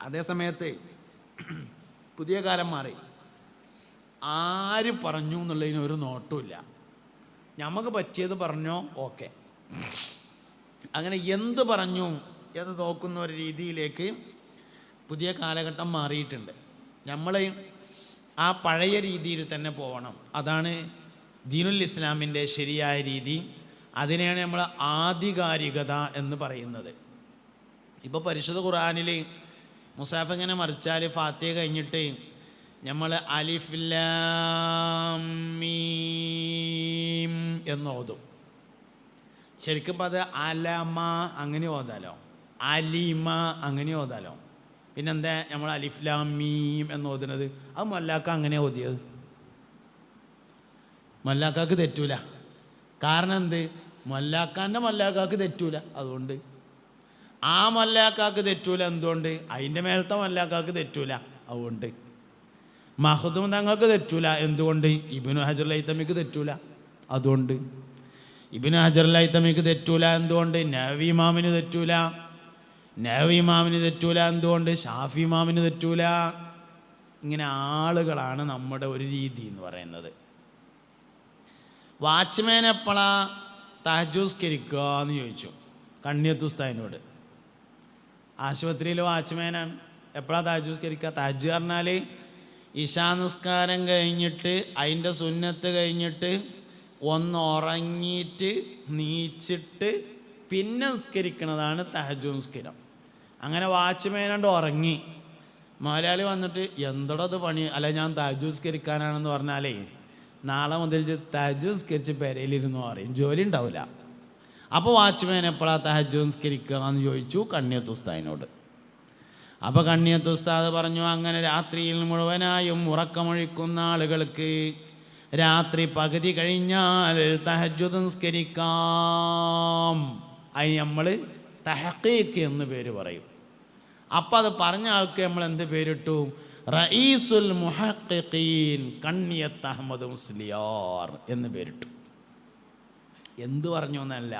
അതേസമയത്ത് പുതിയ കാലം മാറി. ആര് പറഞ്ഞു എന്നുള്ളതിന് ഒരു നോട്ടുമില്ല. നമുക്ക് പറ്റിയത് പറഞ്ഞോ, ഓക്കെ. അങ്ങനെ എന്ത് പറഞ്ഞു എന്ന് നോക്കുന്ന ഒരു രീതിയിലേക്ക് പുതിയ കാലഘട്ടം മാറിയിട്ടുണ്ട്. നമ്മൾ ആ പഴയ രീതിയിൽ തന്നെ പോകണം. അതാണ് ദീനുൽ ഇസ്ലാമിൻ്റെ ശരിയായ രീതി. അതിനെയാണ് നമ്മൾ ആധികാരികത എന്ന് പറയുന്നത്. ഇപ്പോൾ പരിശുദ്ധ ഖുർആനിൽ മുസാഫ് ഇങ്ങനെ മറിച്ചാൽ ഫാത്തിഹ കഴിഞ്ഞിട്ട് നമ്മൾ അലിഫ് ലാം മീം എന്ന് ഓതും. ശരിക്കും ഇപ്പം അത് അലമ അങ്ങനെ ഓതാലോ, അലിമ അങ്ങനെ ഓതാലോ. പിന്നെന്താ നമ്മൾ അലിഫ് ലാം മീം എന്ന് ഓതുന്നത്? അത് മൊല്ലാക്ക അങ്ങനെ ഓതിയത്. മൊല്ലാക്കാക്ക് തെറ്റൂല. കാരണം എന്ത്? മൊല്ലാക്കാൻ്റെ മൊല്ലാക്കാക്ക് തെറ്റൂല. അതുകൊണ്ട് ആ മൊല്ലാക്കാക്ക് തെറ്റൂല. എന്തുകൊണ്ട്? അതിൻ്റെ മേലത്തെ മൊല്ലാക്കാക്ക് തെറ്റൂല. അതുകൊണ്ട് മഹ്ദൂം തങ്ങൾക്ക് തെറ്റൂല. എന്തുകൊണ്ട്? ഇബ്നു ഹജറുൽ ഹൈതമിക്ക് തെറ്റൂല. അതുകൊണ്ട് ഇബ്നു ഹജറുൽ ഹൈതമിക്ക് തെറ്റൂല. എന്തുകൊണ്ട്? നവവി ഇമാമിന് തെറ്റൂല. നവവി ഇമാമിന് തെറ്റൂല. എന്തുകൊണ്ട്? ഷാഫി ഇമാമിന് തെറ്റൂല. ഇങ്ങനെ ആളുകളാണ് നമ്മുടെ ഒരു രീതി എന്ന് പറയുന്നത്. വാച്ച്മാൻ എപ്പോഴാ തഹജ്ജുദ് എന്ന് ചോദിച്ചു കണ്ണിയത്തുസ്താദിനോട്. ആശുപത്രിയിൽ വാച്ച്മാനാണ്. എപ്പോഴാണ് തഹജ്ജുദ്? തഹജ്ജുദ് പറഞ്ഞാൽ ഇശാ നിസ്കാരം കഴിഞ്ഞിട്ട് അതിൻ്റെ സുന്നത്ത് കഴിഞ്ഞിട്ട് ഒന്ന് ഉറങ്ങിയിട്ട് നീച്ചിട്ട് പിന്നെ നിസ്കരിക്കണതാണ് തഹജ്ജുദ് നിസ്കാരം. അങ്ങനെ വാച്ച്മാനാണ്ട് ഉറങ്ങി. മലയാളി വന്നിട്ട് എന്തോടത് പണി, അല്ല ഞാൻ തഹജ്ജുദ് നിസ്കരിക്കാനാണെന്ന് പറഞ്ഞാലേ നാളെ മുതൽ തഹജ്ജുദ് നിസ്കരിച്ച് പെരയിലിരുന്ന് പറയും, ജോലി ഉണ്ടാവില്ല. അപ്പോൾ വാച്ച്മാൻ എപ്പോഴാണ് തഹജ്ജുദ് നിസ്കരിക്കുക എന്ന് ചോദിച്ചു കണ്ണിയത്തുസ്താദിനോട്. അപ്പോൾ കണ്ണിയത്തുസ്താദ് പറഞ്ഞു, അങ്ങനെ രാത്രിയിൽ മുഴുവനായും ഉറക്കമൊഴിക്കുന്ന ആളുകൾക്ക് രാത്രി പകുതി കഴിഞ്ഞാൽ തഹജ്ജുദ് നിസ്കരിക്കാം. അതിന് നമ്മൾ തഹഖീഖ് എന്ന് പേര് പറയും. അപ്പം അത് പറഞ്ഞ ആൾക്ക് നമ്മൾ എന്ത് പേരിട്ടു? റഈസുൽ മുഹഖിഖീൻ കണ്ണിയത്ത് അഹമ്മദ് മുസ്ലിയാർ എന്ന് പേരിട്ടു. എന്തു പറഞ്ഞു എന്നല്ല,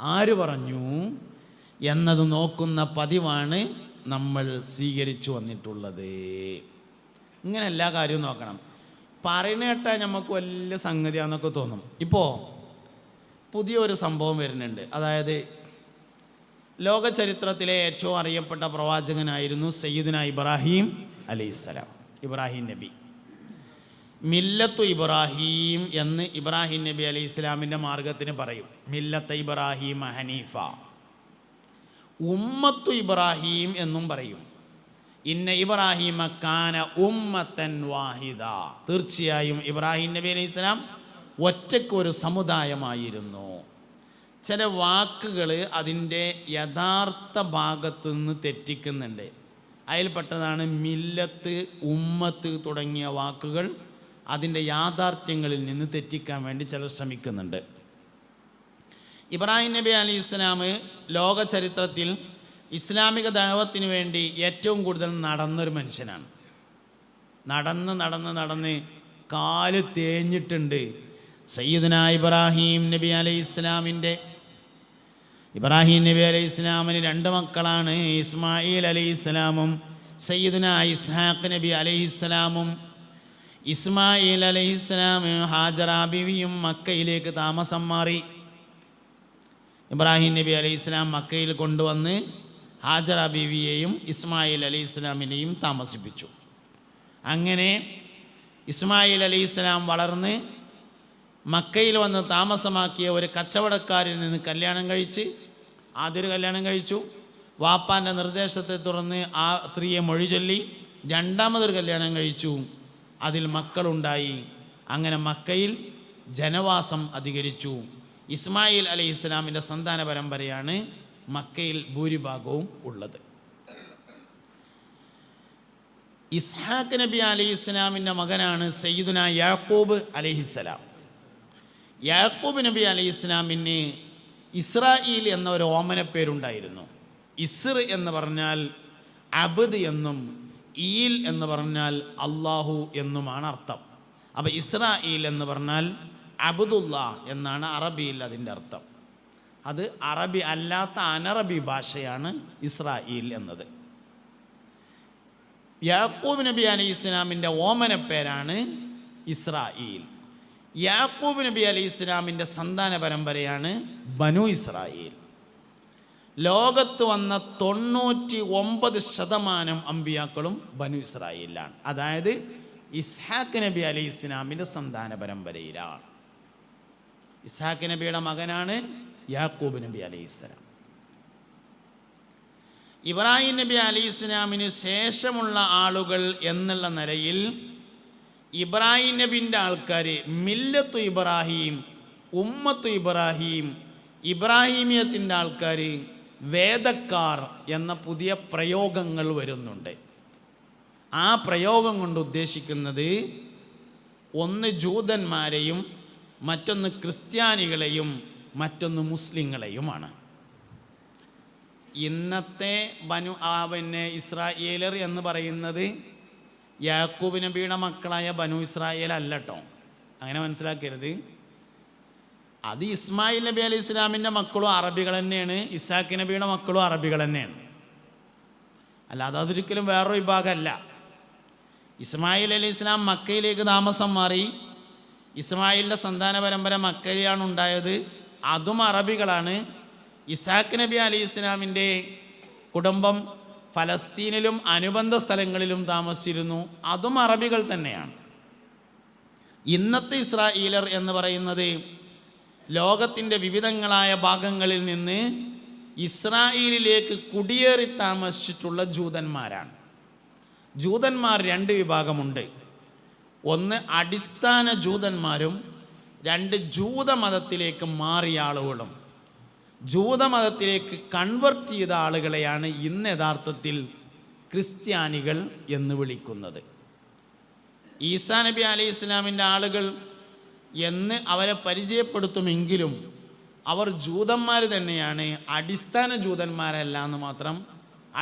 ആര് പറഞ്ഞു എന്നത് നോക്കുന്ന പതിവാണ് നമ്മൾ സ്വീകരിച്ചു വന്നിട്ടുള്ളത്. ഇങ്ങനെ എല്ലാ കാര്യവും നോക്കണം. പറയുന്ന കേട്ടാൽ നമുക്ക് വലിയ സംഗതിയാണെന്നൊക്കെ തോന്നും. ഇപ്പോൾ പുതിയൊരു സംഭവം വരുന്നുണ്ട്. അതായത് ലോക ചരിത്രത്തിലെ ഏറ്റവും അറിയപ്പെട്ട പ്രവാചകനായിരുന്നു സയ്യിദുന ഇബ്രാഹിം അലൈഹിസ്സലാം, ഇബ്രാഹിം നബി. മില്ലത്തു ഇബ്രാഹിം എന്ന് ഇബ്രാഹിം നബി അലൈഹി ഇസ്ലാമിൻ്റെ മാർഗത്തിന് പറയും. മില്ലത്ത് ഇബ്രാഹിം ഹനീഫ. ഉമ്മത്തു ഇബ്രാഹിം എന്നും പറയും. ഇന്ന ഇബ്രാഹിമ കാന ഉമ്മത്തൻ വാഹിദ. തീർച്ചയായും ഇബ്രാഹിം നബി അലൈഹി ഇസ്ലാം ഒറ്റയ്ക്കൊരു സമുദായമായിരുന്നു. ചില വാക്കുകൾ അതിൻ്റെ യഥാർത്ഥ ഭാഗത്തു നിന്ന് തെറ്റിക്കുന്നുണ്ട്. അതിൽപ്പെട്ടതാണ് മില്ലത്ത്, ഉമ്മത്ത് തുടങ്ങിയ വാക്കുകൾ അതിൻ്റെ യാഥാർത്ഥ്യങ്ങളിൽ നിന്ന് തെറ്റിക്കാൻ വേണ്ടി ചിലർ ശ്രമിക്കുന്നുണ്ട്. ഇബ്രാഹിം നബി അലൈഹി ഇസ്ലാം ലോക ചരിത്രത്തിൽ ഇസ്ലാമിക ദഅവത്തിന് വേണ്ടി ഏറ്റവും കൂടുതൽ നടന്നൊരു മനുഷ്യനാണ്. നടന്ന് കാല് തേഞ്ഞിട്ടുണ്ട്. സയ്യിദുന ഇബ്രാഹിം നബി അലൈഹി ഇസ്ലാമിന് രണ്ട് മക്കളാണ്, ഇസ്മായിൽ അലൈഹി ഇസ്ലാമും സയ്യിദുന ഇസ്ഹാഖ് നബി അലൈഹി ഇസ്ലാമും. ഇസ്മായിൽ അലൈഹി ഇസ്ലാം ഹാജറ ബീവിയും മക്കയിലേക്ക് താമസം മാറി. ഇബ്രാഹിം നബി അലൈഹി ഇസ്ലാം മക്കയിൽ കൊണ്ടുവന്ന് ഹാജറ ബീവിയെയും ഇസ്മായിൽ അലൈഹി ഇസ്ലാമിനെയും താമസിപ്പിച്ചു. അങ്ങനെ ഇസ്മായിൽ അലൈഹി ഇസ്ലാം വളർന്ന് മക്കയിൽ വന്ന് താമസമാക്കിയ ഒരു കച്ചവടക്കാരിൽ നിന്ന് കല്യാണം കഴിച്ച്, ആദ്യൊരു കല്യാണം കഴിച്ചു. വാപ്പാൻ്റെ നിർദ്ദേശത്തെ തുടർന്ന് ആ സ്ത്രീയെ മൊഴി ചൊല്ലി രണ്ടാമതൊരു കല്യാണം കഴിച്ചു. അതിൽ മക്കളുണ്ടായി. അങ്ങനെ മക്കയിൽ ജനവാസം അധികരിച്ചു. ഇസ്മായിൽ അലൈഹി ഇസ്ലാമിൻ്റെ സന്താന പരമ്പരയാണ് മക്കയിൽ ഭൂരിഭാഗവും ഉള്ളത്. ഇസ്ഹാഖ് നബി അലൈഹി ഇസ്ലാമിൻ്റെ മകനാണ് സയ്യിദുന യാക്കൂബ് അലൈഹിസ്സലാം. യാക്കൂബ് നബി അലൈഹി ഇസ്ലാമിന് ഇസ്രായേൽ എന്ന ഒരു ഓമനപ്പേരുണ്ടായിരുന്നു. ഇസ്ർ എന്ന് പറഞ്ഞാൽ അബ്ദ് എന്നും ഈൽ എന്ന് പറഞ്ഞാൽ അള്ളാഹു എന്നുമാണ് അർത്ഥം. അപ്പോൾ ഇസ്രായേൽ എന്ന് പറഞ്ഞാൽ അബ്ദുല്ലാ എന്നാണ് അറബിയിൽ അതിൻ്റെ അർത്ഥം. അത് അറബി അല്ലാത്ത അനറബി ഭാഷയാണ് ഇസ്രായേൽ എന്നത്. യാക്കൂബ് നബി അലൈഹി ഇസ്ലാമിൻ്റെ ഓമന പേരാണ് ഇസ്രായേൽ. യാക്കൂബ് നബി അലൈഹി ഇസ്ലാമിൻ്റെ സന്താന പരമ്പരയാണ് ബനു ഇസ്രായേൽ. ലോകത്ത് വന്ന 99% അമ്പിയാക്കളും ബനു ഇസ്രായേലിലാണ്. അതായത് ഇസ്ഹാഖ് നബി അലൈഹി ഇസ്ലാമിൻ്റെ സന്താന പരമ്പരയിലാണ്. ഇസ്ഹാഖ് നബിയുടെ മകനാണ് യാക്കൂബ് നബി അലൈഹി ഇസ്ലാം. ഇബ്രാഹിം നബി അലൈഹി ഇസ്ലാമിന് ശേഷമുള്ള ആളുകൾ എന്നുള്ള നിലയിൽ ഇബ്രാഹിം നബിൻ്റെ ആൾക്കാർ മില്ലത്തു ഇബ്രാഹിം, ഉമ്മത്തു ഇബ്രാഹിം, ഇബ്രാഹിമിയത്തിൻ്റെ ആൾക്കാർ, വേദക്കാർ എന്ന പുതിയ പ്രയോഗങ്ങൾ വരുന്നുണ്ട്. ആ പ്രയോഗം കൊണ്ട് ഉദ്ദേശിക്കുന്നത് ഒന്ന് ജൂതന്മാരെയും മറ്റൊന്ന് ക്രിസ്ത്യാനികളെയും മറ്റൊന്ന് മുസ്ലിങ്ങളെയുമാണ്. ഇന്നത്തെ ഇസ്രായേലർ എന്ന് പറയുന്നത് യാക്കൂബ് നബിയുടെ മക്കളായ ബനു ഇസ്രായേൽ അല്ല കേട്ടോ, അങ്ങനെ മനസ്സിലാക്കരുത്. അത് ഇസ്മായിൽ നബി അലൈഹി ഇസ്ലാമിൻ്റെ മക്കളും അറബികൾ തന്നെയാണ്, ഇസാഖ് നബിയുടെ മക്കളും അറബികൾ തന്നെയാണ്. അല്ലാതെ അതൊരിക്കലും വേറൊരു വിഭാഗമല്ല. ഇസ്മായിൽ അലൈഹി ഇസ്ലാം മക്കയിലേക്ക് താമസം മാറി, ഇസ്മായിലിൻ്റെ സന്താന പരമ്പര മക്കയിലാണ് ഉണ്ടായത്, അതും അറബികളാണ്. ഇസാഖ് നബി അലൈഹി ഇസ്ലാമിൻ്റെ കുടുംബം ഫലസ്തീനിലും അനുബന്ധ സ്ഥലങ്ങളിലും താമസിച്ചിരുന്നു, അതും അറബികൾ തന്നെയാണ്. ഇന്നത്തെ ഇസ്രായേലർ എന്ന് പറയുന്നത് ലോകത്തിൻ്റെ വിവിധങ്ങളായ ഭാഗങ്ങളിൽ നിന്ന് ഇസ്രായേലിലേക്ക് കുടിയേറി താമസിച്ചിട്ടുള്ള ജൂതന്മാരാണ്. ജൂതന്മാർ 2 വിഭാഗമുണ്ട്. ഒന്ന് അടിസ്ഥാന ജൂതന്മാരും, 2 ജൂതമതത്തിലേക്ക് മാറിയ ആളുകളും. ജൂതമതത്തിലേക്ക് കൺവെർട്ട് ചെയ്ത ആളുകളെയാണ് ഇന്ന് യഥാർത്ഥത്തിൽ ക്രിസ്ത്യാനികൾ എന്ന് വിളിക്കുന്നത്. ഈസാ നബി അലൈഹി ഇസ്ലാമിൻ്റെ ആളുകൾ എന്ന് അവരെ പരിചയപ്പെടുത്തുമെങ്കിലും അവർ ജൂതന്മാർ തന്നെയാണ്, അടിസ്ഥാന ജൂതന്മാരല്ല എന്ന് മാത്രം.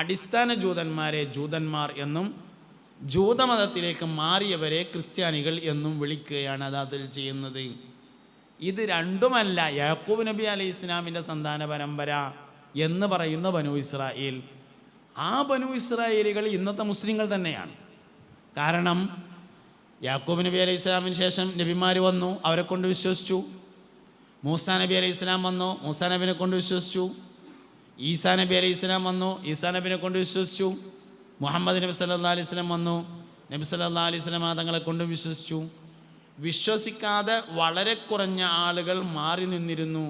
അടിസ്ഥാന ജൂതന്മാരെ ജൂതന്മാർ എന്നും ജൂതമതത്തിലേക്ക് മാറിയവരെ ക്രിസ്ത്യാനികൾ എന്നും വിളിക്കുകയാണ് യഥാർത്ഥത്തിൽ ചെയ്യുന്നത്. ഇത് രണ്ടുമല്ല യാക്കൂബ് നബി അലൈഹി ഇസ്ലാമിൻ്റെ സന്താന പരമ്പര എന്ന് പറയുന്ന ബനു ഇസ്രായേൽ. ആ ബനു ഇസ്രായേലികൾ ഇന്നത്തെ മുസ്ലിങ്ങൾ തന്നെയാണ്. കാരണം യാക്കൂബ് നബി അലൈഹി ഇസ്ലാമിന് ശേഷം നബിമാർ വന്നു, അവരെ കൊണ്ട് വിശ്വസിച്ചു. മൂസാ നബി അലൈഹി ഇസ്ലാം വന്നു, മൂസാ നബിനെ കൊണ്ട് വിശ്വസിച്ചു. ഈസാ നബി അലൈഹി ഇസ്ലാം വന്നു, ഈസാ നബിനെ കൊണ്ട് വിശ്വസിച്ചു. മുഹമ്മദ് നബി സല്ലല്ലാഹു അലൈഹി വസല്ലം വന്നു, നബി സല്ലല്ലാഹു അലൈഹി വസല്ലം തങ്ങളെ കൊണ്ട് വിശ്വസിച്ചു. വിശ്വസിക്കാതെ വളരെ കുറഞ്ഞ ആളുകൾ മാറി നിന്നിരുന്നു.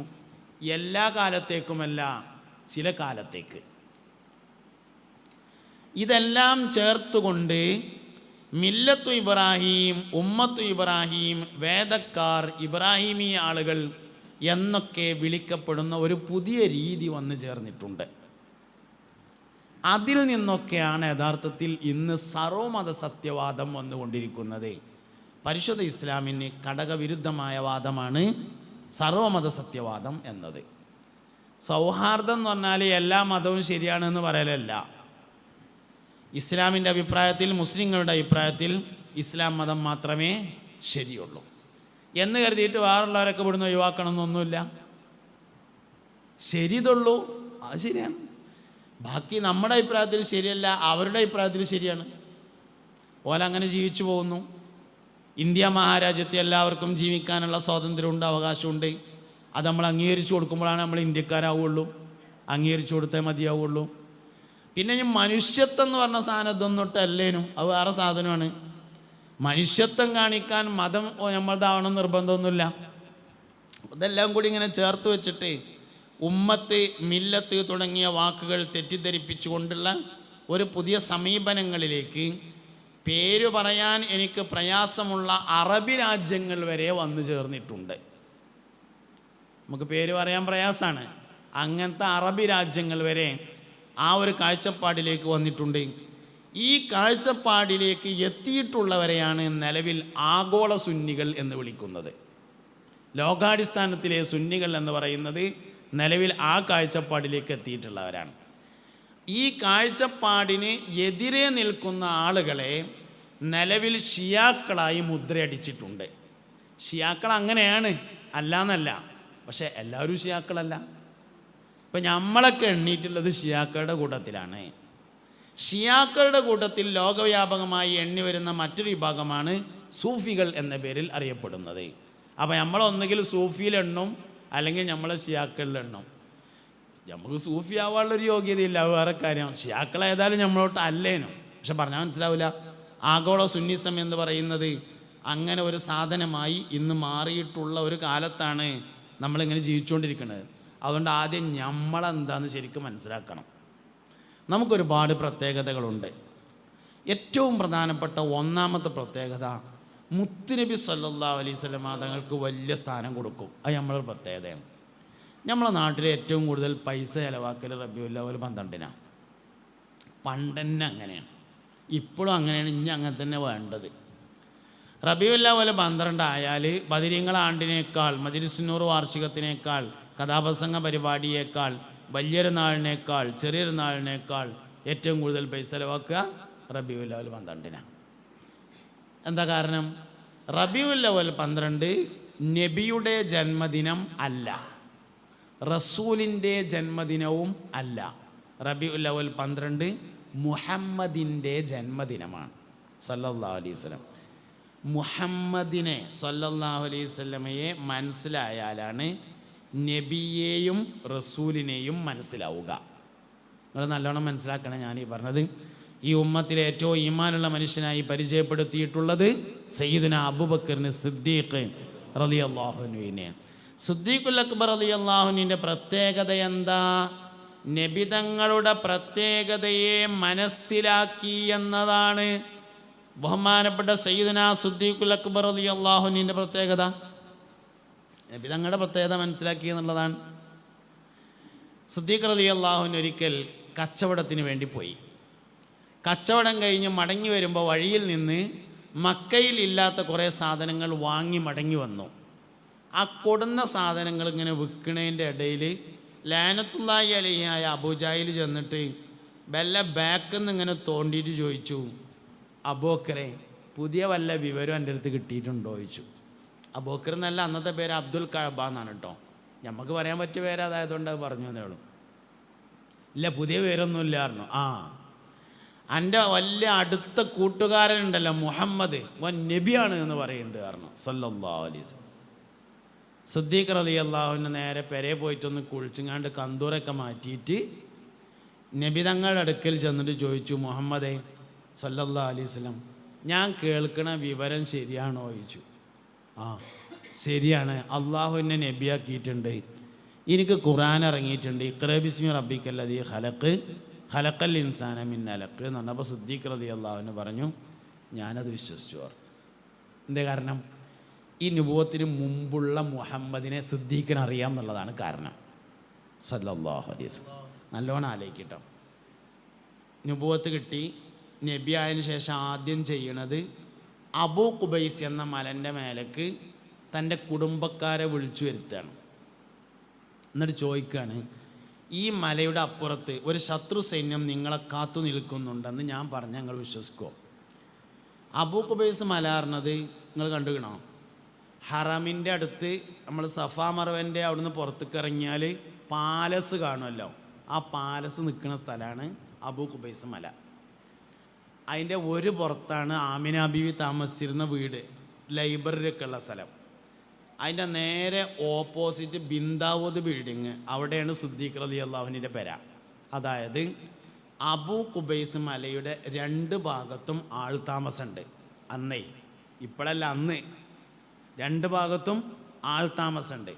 എല്ലാ കാലത്തേക്കുമല്ല, ചില കാലത്തേക്ക്. ഇതെല്ലാം ചേർത്തുകൊണ്ട് മില്ലത്തു ഇബ്രാഹിം, ഉമ്മത്തു ഇബ്രാഹിം, വേദക്കാർ, ഇബ്രാഹിമി ആളുകൾ എന്നൊക്കെ വിളിക്കപ്പെടുന്ന ഒരു പുതിയ രീതി വന്നു ചേർന്നിട്ടുണ്ട്. അതിൽ നിന്നൊക്കെയാണ് യഥാർത്ഥത്തിൽ ഇന്ന് സർവമത സത്യവാദം വന്നുകൊണ്ടിരിക്കുന്നത്. പരിശുദ്ധ ഇസ്ലാമിന് ഘടകവിരുദ്ധമായ വാദമാണ് സർവമത സത്യവാദം എന്നത്. സൗഹാർദ്ദം എന്ന് പറഞ്ഞാൽ എല്ലാ മതവും ശരിയാണെന്ന് പറയലല്ല. ഇസ്ലാമിൻ്റെ അഭിപ്രായത്തിൽ, മുസ്ലിങ്ങളുടെ അഭിപ്രായത്തിൽ ഇസ്ലാം മതം മാത്രമേ ശരിയുള്ളൂ എന്ന് കരുതിയിട്ട് വേറുള്ളവരൊക്കെ ഇവിടുന്ന് ഒഴിവാക്കണമെന്നൊന്നുമില്ല. ശരിതുള്ളൂ, അത് ശരിയാണ്. ബാക്കി നമ്മുടെ അഭിപ്രായത്തിൽ ശരിയല്ല, അവരുടെ അഭിപ്രായത്തിൽ ശരിയാണ്. ഓലങ്ങനെ ജീവിച്ചു പോകുന്നു. ഇന്ത്യ മഹാരാജ്യത്തെ എല്ലാവർക്കും ജീവിക്കാനുള്ള സ്വാതന്ത്ര്യമുണ്ട്, അവകാശമുണ്ട്. അത് നമ്മൾ അംഗീകരിച്ചു കൊടുക്കുമ്പോഴാണ് നമ്മൾ ഇന്ത്യക്കാരാവുള്ളൂ. അംഗീകരിച്ചു കൊടുത്തേ മതിയാവുള്ളൂ. പിന്നെ ഈ മനുഷ്യത്വം എന്ന് പറഞ്ഞ സാധനം ഇതൊന്നിട്ടല്ലേനും, അത് വേറെ സാധനമാണ്. മനുഷ്യത്വം കാണിക്കാൻ മതം നമ്മളതാവണം നിർബന്ധമൊന്നുമില്ല. ഇതെല്ലാം കൂടി ഇങ്ങനെ ചേർത്ത് വെച്ചിട്ട് ഉമ്മത്ത്, മില്ലത്ത് തുടങ്ങിയ വാക്കുകൾ തെറ്റിദ്ധരിപ്പിച്ചുകൊണ്ടുള്ള ഒരു പുതിയ സമീപനങ്ങളിലേക്ക് പേര് പറയാൻ എനിക്ക് പ്രയാസമുള്ള അറബി രാജ്യങ്ങൾ വരെ വന്നു ചേർന്നിട്ടുണ്ട്. നമുക്ക് പേര് പറയാൻ പ്രയാസമാണ്. അങ്ങനത്തെ അറബി രാജ്യങ്ങൾ വരെ ആ ഒരു കാഴ്ചപ്പാടിലേക്ക് വന്നിട്ടുണ്ട്. ഈ കാഴ്ചപ്പാടിലേക്ക് എത്തിയിട്ടുള്ളവരെയാണ് നിലവിൽ ആഗോള സുന്നികൾ എന്ന് വിളിക്കുന്നത്. ലോകാടിസ്ഥാനത്തിലെ സുന്നികൾ എന്ന് പറയുന്നത് നിലവിൽ ആ കാഴ്ചപ്പാടിലേക്ക് എത്തിയിട്ടുള്ളവരാണ്. ഈ കാഴ്ചപ്പാടിന് എതിരെ നിൽക്കുന്ന ആളുകളെ നിലവിൽ ഷിയാക്കളായി മുദ്രയടിച്ചിട്ടുണ്ട്. ഷിയാക്കൾ അങ്ങനെയാണ്, അല്ലാന്നല്ല. പക്ഷെ എല്ലാവരും ഷിയാക്കളല്ല. ഇപ്പം നമ്മളൊക്കെ എണ്ണീറ്റുള്ളത് ഷിയാക്കളുടെ കൂട്ടത്തിലാണ്. ഷിയാക്കളുടെ കൂട്ടത്തിൽ ലോകവ്യാപകമായി എണ്ണി വരുന്ന മറ്റൊരു വിഭാഗമാണ് സൂഫികൾ എന്ന പേരിൽ അറിയപ്പെടുന്നത്. അപ്പോൾ നമ്മളൊന്നുകിൽ സൂഫിയിലെണ്ണും അല്ലെങ്കിൽ നമ്മളെ ഷിയാക്കളിലെണ്ണും. നമുക്ക് സൂഫി ആവാനുള്ളൊരു യോഗ്യതയില്ല, വേറെ കാര്യം. ഷിയാക്കൾ ഏതായാലും നമ്മളോട്ട് അല്ലേനും. പക്ഷെ പറഞ്ഞാൽ മനസ്സിലാവില്ല. ആഗോള സുന്നിസം എന്ന് പറയുന്നത് അങ്ങനെ ഒരു സാധനമായി ഇന്ന് മാറിയിട്ടുള്ള ഒരു കാലത്താണ് നമ്മളിങ്ങനെ ജീവിച്ചുകൊണ്ടിരിക്കുന്നത്. അതുകൊണ്ട് ആദ്യം നമ്മളെന്താണെന്ന് ശരിക്കും മനസ്സിലാക്കണം. നമുക്കൊരുപാട് പ്രത്യേകതകളുണ്ട്. ഏറ്റവും പ്രധാനപ്പെട്ട ഒന്നാമത്തെ പ്രത്യേകത, മുത്തുനബി സല്ലല്ലാഹു അലൈഹി വസല്ലം തങ്ങൾക്ക് വലിയ സ്ഥാനം കൊടുക്കും. അത് നമ്മളൊരു പ്രത്യേകതയാണ്. നമ്മളെ നാട്ടിൽ ഏറ്റവും കൂടുതൽ പൈസ ചിലവാക്കൽ റബീഉൽ അവ്വൽ 12-നാണ്. പണ്ടന്നെ അങ്ങനെയാണ്, ഇപ്പോഴും അങ്ങനെയാണ്, ഇനി അങ്ങനെ തന്നെ വേണ്ടത്. റബീഉൽ അവ്വൽ 12 ആയാൽ ബദരീങ്ങൾ ആണ്ടിനേക്കാൾ, മജ്‌ലിസുൻ നൂർ വാർഷികത്തിനേക്കാൾ, കഥാപ്രസംഗ പരിപാടിയേക്കാൾ, വലിയൊരു നാളിനേക്കാൾ, ചെറിയൊരു നാളിനേക്കാൾ ഏറ്റവും കൂടുതൽ പൈസ ചിലവാക്കുക റബീഉൽ അവ്വൽ 12-നാണ്. എന്താ കാരണം? റബീഉൽ അവ്വൽ 12 നബിയുടെ ജന്മദിനം അല്ല, റസൂലിൻ്റെ ജന്മദിനവും അല്ല. റബീഉൽ അവ്വൽ 12 മുഹമ്മദിൻ്റെ ജന്മദിനമാണ് സല്ലല്ലാഹു അലൈഹി വസല്ലം. മുഹമ്മദിനെ സല്ലല്ലാഹു അലൈഹി വസല്ലമയെ മനസ്സിലായാലാണ് നബിയെയും റസൂലിനെയും മനസ്സിലാവുക. നിങ്ങൾ നല്ലോണം മനസ്സിലാക്കണം ഞാൻ ഈ പറഞ്ഞത്. ഈ ഉമ്മത്തിലെ ഏറ്റവും ഈമാനുള്ള മനുഷ്യനായി പരിചയപ്പെടുത്തിയിട്ടുള്ളത് സയ്യിദുനാ അബൂബക്കറിന് സിദ്ദീഖ് റളിയല്ലാഹു അൻഹുവിനെയാണ്. സിദ്ദീഖുൽ അക്ബർ റളിയല്ലാഹു അൻഹുവിൻ്റെ പ്രത്യേകത എന്താ? നബിതങ്ങളുടെ പ്രത്യേകതയെ മനസ്സിലാക്കി എന്നതാണ് ബഹുമാനപ്പെട്ട സയ്യിദുനാ സിദ്ദീഖുൽ അക്ബർ റളിയല്ലാഹു അൻഹുവിൻ്റെ പ്രത്യേകത. നബിതങ്ങളുടെ പ്രത്യേകത മനസ്സിലാക്കി എന്നുള്ളതാണ്. സിദ്ദീഖ് റളിയല്ലാഹു അൻഹു ഒരിക്കൽ കച്ചവടത്തിന് വേണ്ടി പോയി. കച്ചവടം കഴിഞ്ഞ് മടങ്ങി വരുമ്പോൾ വഴിയിൽ നിന്ന് മക്കയിൽ ഇല്ലാത്ത കുറേ സാധനങ്ങൾ വാങ്ങി മടങ്ങി വന്നു. ആ കൊടുന്ന സാധനങ്ങൾ ഇങ്ങനെ വിൽക്കണതിൻ്റെ ഇടയിൽ ലാനത്തുല്ലാഹി അലൈഹിയായ അബൂജാഹിൽ ചെന്നിട്ട് വല്ല ബാക്കിൽ നിന്ന് ഇങ്ങനെ തോണ്ടിയിട്ട് ചോദിച്ചു, അബൂബക്കറെ പുതിയ വല്ല വിവരം എൻ്റെ അടുത്ത് കിട്ടിയിട്ടുണ്ടോ ചോദിച്ചു. അബൂബക്കർ എന്നല്ല, അന്നത്തെ പേര് അബ്ദുൽ കഅബ എന്നാണ് കേട്ടോ. നമുക്ക് പറയാൻ പറ്റിയ പേര് അതായതുകൊണ്ട് അത് പറഞ്ഞു എന്നേ ഉള്ളൂ. ഇല്ല പുതിയ പേരൊന്നുമില്ല പറഞ്ഞു. എൻ്റെ വലിയ അടുത്ത കൂട്ടുകാരനുണ്ടല്ലോ മുഹമ്മദ്, വൻ നബിയാണ് എന്ന് പറയുന്നുണ്ട് കാരണം സല്ലല്ലാഹു അലൈഹി വസല്ലം. സിദ്ദീഖ് റളിയല്ലാഹു അൻഹു നേരെ പെരേ പോയിട്ടൊന്ന് കുളിച്ചുങ്ങാണ്ട് കന്തൂറൊക്കെ മാറ്റിയിട്ട് നബി തങ്ങളുടെ അടുക്കൽ ചെന്നിട്ട് ചോദിച്ചു, മുഹമ്മദേ സല്ലല്ലാഹു അലൈഹി വസല്ലം ഞാൻ കേൾക്കണ വിവരം ശരിയാണോ ചോദിച്ചു. ശരിയാണ്, അള്ളാഹു എന്നെ നബിയാക്കിയിട്ടുണ്ട്, എനിക്ക് ഖുർആൻ ഇറങ്ങിയിട്ടുണ്ട്, ഇഖ്റ ബിസ്മി റബ്ബിക്കല്ലദീ ഖലഖൽ ഇൻസാന മിൻ അലഖ് എന്ന് പറഞ്ഞപ്പോൾ സിദ്ദീഖ് റളിയല്ലാഹു അൻഹു പറഞ്ഞു, ഞാനത് വിശ്വസിച്ചു. എന്തേ കാരണം? ഈ നുബുവത്തിന് മുമ്പുള്ള മുഹമ്മദിനെ സിദ്ദീഖിന് അറിയാം എന്നുള്ളതാണ് കാരണം സല്ലല്ലാഹു അലൈഹി വസല്ലം. നല്ലോണം ആലോചിക്കട്ടോ. നുബുവത്ത് കിട്ടി, നബി ആയതിനു ശേഷം ആദ്യം ചെയ്യണത് അബൂ ഖുബൈസ് എന്ന മലൻ്റെ മേലേക്ക് തൻ്റെ കുടുംബക്കാരെ വിളിച്ചു വരുത്തുകയാണ്. എന്നിട്ട് ചോദിക്കുകയാണ്, ഈ മലയുടെ അപ്പുറത്ത് ഒരു ശത്രു സൈന്യം നിങ്ങളെ കാത്തു നിൽക്കുന്നുണ്ടെന്ന് ഞാൻ പറഞ്ഞാൽ നിങ്ങൾ വിശ്വസിക്കുമോ? അബൂ ഖുബൈസ് മല പറഞ്ഞത് നിങ്ങൾ കണ്ടുകണോ? ഹറമിൻ്റെ അടുത്ത് നമ്മൾ സഫാ മർവൻ്റെ അവിടുന്ന് പുറത്തേക്ക് ഇറങ്ങിയാൽ പാലസ് കാണുമല്ലോ, ആ പാലസ് നിൽക്കുന്ന സ്ഥലമാണ് അബൂ ഖുബൈസ് മല. അതിൻ്റെ ഒരു പുറത്താണ് ആമിന ബീവി താമസിച്ചിരുന്ന വീട്, ലൈബ്രറിയൊക്കെ ഉള്ള സ്ഥലം. അതിൻ്റെ നേരെ ഓപ്പോസിറ്റ് ബിന്ദാവൂദ് ബിൽഡിങ്, അവിടെയാണ് സിദ്ദീഖ് റളിയല്ലാഹു അൻഹുവിൻ്റെ പെര. അതായത് അബൂ ഖുബൈസ് മലയുടെ 2 ഭാഗത്തും ആൾ താമസമുണ്ട്. അന്നേ, ഇപ്പോഴല്ല, അന്ന് 2 ഭാഗത്തും ആൾ താമസമുണ്ട്.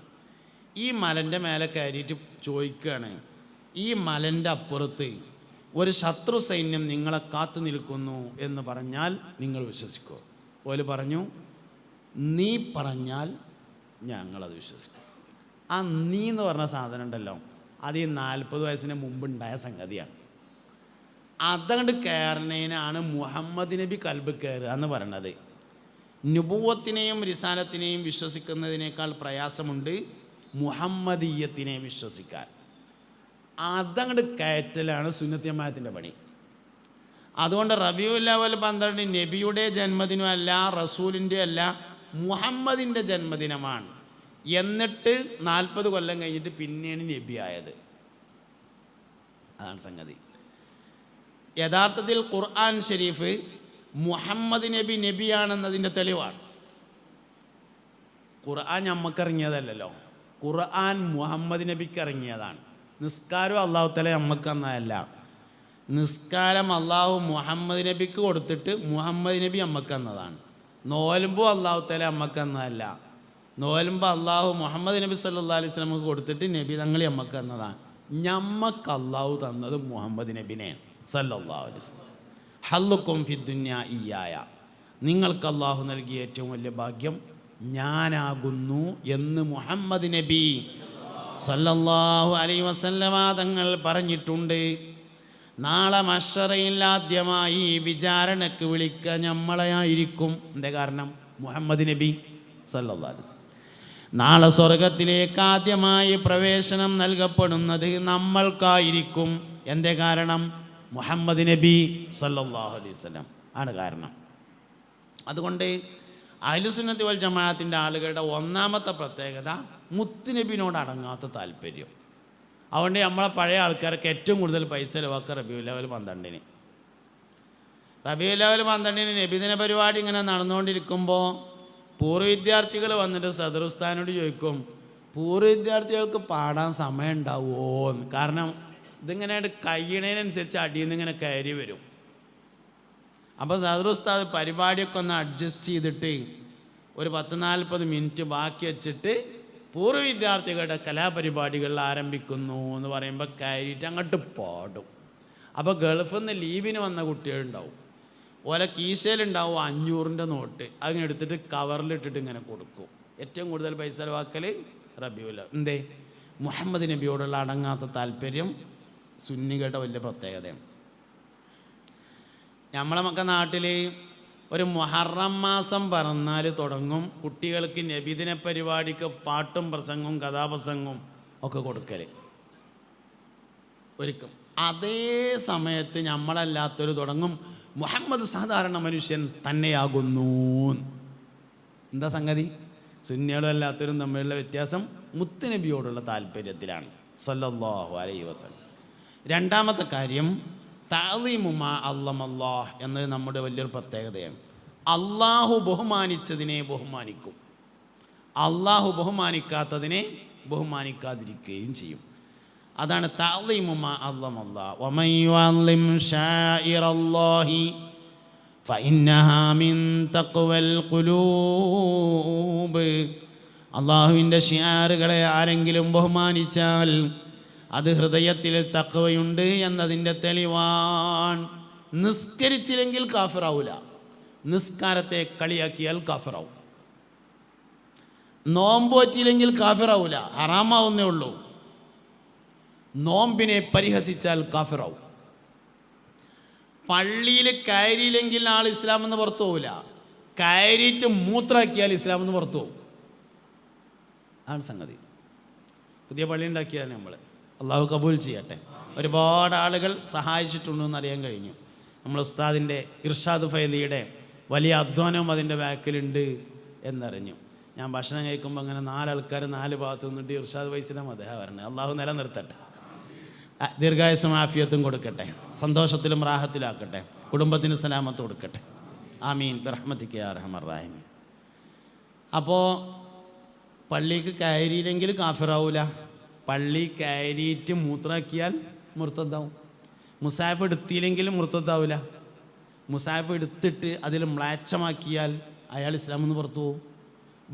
ഈ മലൻ്റെ മേലെ കയറിയിട്ട് ചോദിക്കുകയാണ്, ഈ മലൻ്റെ അപ്പുറത്ത് ഒരു ശത്രു സൈന്യം നിങ്ങളെ കാത്തു നിൽക്കുന്നു എന്ന് പറഞ്ഞാൽ നിങ്ങൾ വിശ്വസിക്കുമോ? ഓല് പറഞ്ഞു, നീ പറഞ്ഞാൽ ഞങ്ങളത് വിശ്വസിക്കും. ആ നീ എന്ന് പറഞ്ഞ സാധനം ഉണ്ടല്ലോ, അത് ഈ 40 വയസ്സിന് മുമ്പുണ്ടായ സംഗതിയാണ്. അതങ്ങോട്ട് കയറുന്നതിനാണ് മുഹമ്മദ് നബി കൽബ് കയറുക എന്ന് പറയണത്. നുബുവത്തിനെയും റിസാലത്തിനെയും വിശ്വസിക്കുന്നതിനേക്കാൾ പ്രയാസമുണ്ട് മുഹമ്മദീയത്തിനെ വിശ്വസിക്കാൻ. അതങ്ങോട്ട് കയറ്റലാണ് സുന്നത്ത് ജമാഅത്തിൻ്റെ പണി. അതുകൊണ്ട് റബീഉൽ അവ്വൽ 12 നബിയുടെ ജന്മദിനമല്ല, റസൂലിൻ്റെ അല്ല, മുഹമ്മദിൻ്റെ ജന്മദിനമാണ്. എന്നിട്ട് 40 കൊല്ലം കഴിഞ്ഞിട്ട് പിന്നെയാണ് നബി ആയത്. അതാണ് സംഗതി. യഥാർത്ഥത്തിൽ ഖുർആൻ ഷരീഫ് മുഹമ്മദ് നബി നബിയാണെന്നതിൻ്റെ തെളിവാണ്. ഖുർആൻ നമുക്കിറങ്ങിയതല്ലല്ലോ, ഖുർആൻ മുഹമ്മദ് നബിക്ക് ഇറങ്ങിയതാണ്. നിസ്കാരം അള്ളാഹു തആല നമുക്ക് തന്നതല്ല. നിസ്കാരം അള്ളാഹു മുഹമ്മദ് നബിക്ക് കൊടുത്തിട്ട് മുഹമ്മദ് നബി നമുക്ക് തന്നതാണ്. നോലുമ്പോൾ അള്ളാഹു തആല നമുക്ക് തന്നതല്ല. നോലുമ്പോൾ അള്ളാഹു മുഹമ്മദ് നബി സല്ലല്ലാഹു അലൈഹി വസല്ലമക്ക് കൊടുത്തിട്ട് നബി തങ്ങൾ നമുക്ക് തന്നതാണ്. ഞമ്മക്ക് അള്ളാഹു തന്നത് മുഹമ്മദ് നബിനെയാണ് സല്ലല്ലാഹു അലൈഹി വസല്ലം. ഹല്ലുക്കും ഫിദ്ദുന്യ ഇയ്യായ, നിങ്ങൾക്ക് അള്ളാഹു നൽകിയ ഏറ്റവും വലിയ ഭാഗ്യം ഞാനാകുന്നു എന്ന് മുഹമ്മദ് നബി സല്ലല്ലാഹു അലൈഹി വസല്ലമ തങ്ങൾ പറഞ്ഞിട്ടുണ്ട്. നാളെ മഹ്ശറയിൽ ആദ്യമായി വിചാരണക്ക് വിളിക്കുക നമ്മളെയായിരിക്കും. എന്താ കാരണം? മുഹമ്മദ് നബി സല്ലല്ലാഹു അലൈഹി വസല്ലം. നാളെ സ്വർഗത്തിലേക്ക് ആദ്യമായി പ്രവേശനം നൽകപ്പെടുന്നത് നമ്മൾക്കായിരിക്കും. എന്തേ കാരണം? മുഹമ്മദ് നബി സല്ലല്ലാഹു അലൈഹി വസല്ലം ആണ് കാരണം. അതുകൊണ്ട് അഹ്ലുസുന്നത്തി വൽ ജമാഅത്തിൻ്റെ ആളുകളുടെ ഒന്നാമത്തെ പ്രത്യേകത മുത്തുനബിനോട് അടങ്ങാത്ത താല്പര്യം. അതുകൊണ്ട് നമ്മളെ പഴയ ആൾക്കാർക്ക് ഏറ്റവും കൂടുതൽ പൈസ ചിലവാക്കുക റബീഉൽ അവ്വൽ 12-ന്. റബീഉൽ അവ്വൽ 12-ന് നബിദിന പരിപാടി ഇങ്ങനെ നടന്നുകൊണ്ടിരിക്കുമ്പോൾ പൂർവ്വ വിദ്യാർത്ഥികൾ വന്നിട്ട് സദർ ഉസ്താദിനോട് ചോദിക്കും, പൂർവ്വ വിദ്യാർത്ഥികൾക്ക് പാടാൻ സമയം ഉണ്ടാവുമോ എന്ന്. കാരണം ഇതിങ്ങനെ കഴിയണതിനനുസരിച്ച് അടിയിൽ നിന്ന് ഇങ്ങനെ കയറി വരും. അപ്പോൾ സദർ ഉസ്താദ് പരിപാടിയൊക്കെ ഒന്ന് അഡ്ജസ്റ്റ് ചെയ്തിട്ട് ഒരു 10-40 മിനിറ്റ് ബാക്കി വെച്ചിട്ട് പൂർവ്വ വിദ്യാർത്ഥികളുടെ കലാപരിപാടികൾ ആരംഭിക്കുന്നു എന്ന് പറയുമ്പോൾ കയറിയിട്ട് അങ്ങോട്ട് പാടും. അപ്പോൾ ഗൾഫിൽ നിന്ന് ലീവിന് വന്ന കുട്ടികളുണ്ടാവും, ഓലെ കീശയിലുണ്ടാവും 500-ൻ്റെ നോട്ട്. അതിങ്ങനെ എടുത്തിട്ട് കവറിലിട്ടിട്ട് ഇങ്ങനെ കൊടുക്കും. ഏറ്റവും കൂടുതൽ പൈസ ചിലവാക്കൽ റബീഉൽ അവ്വൽ. എന്തേ? മുഹമ്മദ് നബിയോടുള്ള അടങ്ങാത്ത താല്പര്യം സുന്നികളുടെ വലിയ പ്രത്യേകതയാണ്. നമ്മളെ നാട്ടിൽ ഒരു മുഹറം മാസം പറഞ്ഞാൽ തുടങ്ങും കുട്ടികൾക്ക് നബിദിന പരിപാടിക്ക് പാട്ടും പ്രസംഗവും കഥാപ്രസംഗവും ഒക്കെ കൊടുക്കൽ ഒരുക്കും. അതേ സമയത്ത് നമ്മളല്ലാത്തൊരു തുടങ്ങും മുഹമ്മദ് സാധാരണ മനുഷ്യൻ തന്നെയാകുന്നു. എന്താ സംഗതി? സുന്നികളും അല്ലാത്തവരും തമ്മിലുള്ള വ്യത്യാസം മുത്തുനബിയോടുള്ള താല്പര്യത്തിലാണ് സല്ലല്ലാഹു അലൈഹി വസല്ലം. രണ്ടാമത്തെ കാര്യം തഅ്ളീമു മാ അല്ലമല്ലാഹ് എന്നത് നമ്മുടെ വലിയൊരു പ്രത്യേകതയാണ്. അള്ളാഹു ബഹുമാനിച്ചതിനെ ബഹുമാനിക്കും, അള്ളാഹു ബഹുമാനിക്കാത്തതിനെ ബഹുമാനിക്കാതിരിക്കുകയും ചെയ്യും. അതാണ് തഅ്ളീമു മാ അല്ലമല്ലാഹ്. വമൻ യുഅല്ലിം ശാഇറല്ലാഹി ഫഇന്നഹാ മിൻ തഖ്വൽ ഖുലൂബ്. അള്ളാഹുവിൻ്റെ ശിആറുകളെ ആരെങ്കിലും ബഹുമാനിച്ചാൽ അത് ഹൃദയത്തിൽ തഖ്വയുണ്ട് എന്നതിൻ്റെ തെളിവാണ്. നിസ്കരിച്ചില്ലെങ്കിൽ കാഫിറാവൂല, നിസ്കാരത്തെ കളിയാക്കിയാൽ കാഫിറാവും. നോമ്പ് പറ്റിയില്ലെങ്കിൽ കാഫിറാവൂല, ഹറാമാവുന്നേ ഉള്ളൂ. നോമ്പിനെ പരിഹസിച്ചാൽ കാഫിറാവും. പള്ളിയിൽ കയറിയില്ലെങ്കിൽ ആൾ ഇസ്ലാമിൽ നിന്ന് പുറത്തു പോവില്ല, കയറിയിട്ട് മൂത്രാക്കിയാൽ ഇസ്ലാമിൽ നിന്ന് പുറത്തു പോകും. ആണ് സംഗതി. പുതിയ പള്ളി ഉണ്ടാക്കിയാണ് നമ്മൾ. അള്ളാഹു കബൂൽ ചെയ്യട്ടെ. ഒരുപാട് ആളുകൾ സഹായിച്ചിട്ടുണ്ടെന്ന് അറിയാൻ കഴിഞ്ഞു. നമ്മൾ ഉസ്താദിൻ്റെ ഇർഷാദ് ഫൈലിയുടെ വലിയ അധ്വാനവും അതിൻ്റെ ബാക്കിലുണ്ട് എന്നറിഞ്ഞു. ഞാൻ ഭക്ഷണം കഴിക്കുമ്പോൾ അങ്ങനെ 4 ആൾക്കാർ 4 ഭാഗത്ത് നിന്നിട്ട് ഇർഷാദ് ഫൈസിനെ അദ്ദേഹം വരണേ. അള്ളാഹു നിലനിർത്തട്ടെ, ദീർഘായുസ്സും ആഫിയത്തും കൊടുക്കട്ടെ, സന്തോഷത്തിലും റാഹത്തിലാക്കട്ടെ, കുടുംബത്തിന് സലാമത്ത് കൊടുക്കട്ടെ. ആമീൻ ബിറഹ്മതിക യാ അർഹമർ റഹീമീൻ. അപ്പോൾ പള്ളിക്ക് കയറിയില്ലെങ്കിൽ കാഫിറാവൂല, പള്ളി കയറിയിട്ട് മൂത്രാക്കിയാൽ മുർത്തദ്ദാവും. മുസാഫ് എടുത്തില്ലെങ്കിലും മുർത്തദ്ദാവില്ല. മുസാഫ് എടുത്തിട്ട് അതിൽ മ്ലാച്ചമാക്കിയാൽ അയാൾ ഇസ്ലാമിൽ നിന്ന് പുറത്തു പോകും.